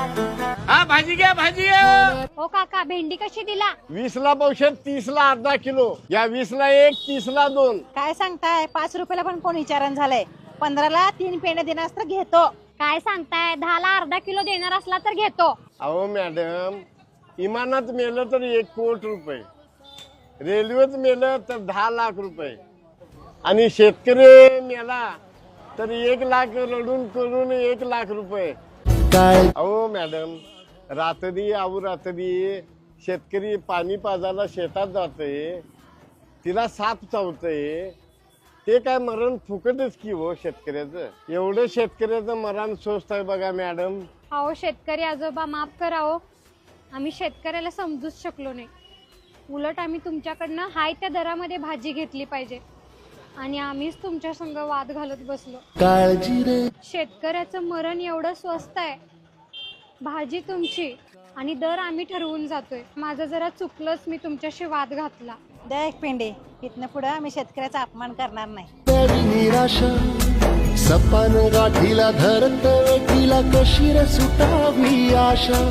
हा भाजी घ्या भाजी घ्या. हो काका भेंडी कशी दिला? 20ला पावशेर, 30ला अर्धा किलो. या 20ला 1, 30ला 2. काय सांगताय? 5 रुपयाला पण कोण विचारण झालंय. 15ला 3 पेंड्या देणार तर घेतो. काय सांगताय? 10ला अर्धा किलो देणार असला तर घेतो. अहो मॅडम, इमानात मेलं तर 1 कोटी रुपये, रेल्वेत मेलं तर 10 लाख रुपये, आणि शेतकरी मेला तर 1 लाख रडून करून 1 लाख रुपये. अहो मॅडम, रात्री शेतकरी पाणी पाजायला शेतात जाते, तिला साप चावतंय, ते काय मरण फुकटच की हो शेतकऱ्याचं. एवढं शेतकऱ्याचं मरण स्वस्त आहे बघा मॅडम. अहो शेतकरी आजोबा माफ करा हो, आम्ही शेतकऱ्याला समजूच शकलो नाही. उलट आम्ही तुमच्याकडनं हाय त्या दरामध्ये भाजी घेतली पाहिजे, आणि आम्हीच तुमच्या संग वाद घालत बसलो. शेतकऱ्याचं मरण एवढं स्वस्त आहे, भाजी तुमची आणि दर आम्ही ठरवून जातोय. माझं जरा चुकलंच, मी तुमच्याशी वाद घातला. द्या 1 पेंडे. इथनं पुढे आम्ही शेतकऱ्याचा अपमान करणार नाही. निराशा सपन गाठीला धरत वेठीला कशी रे सुटावी आशा.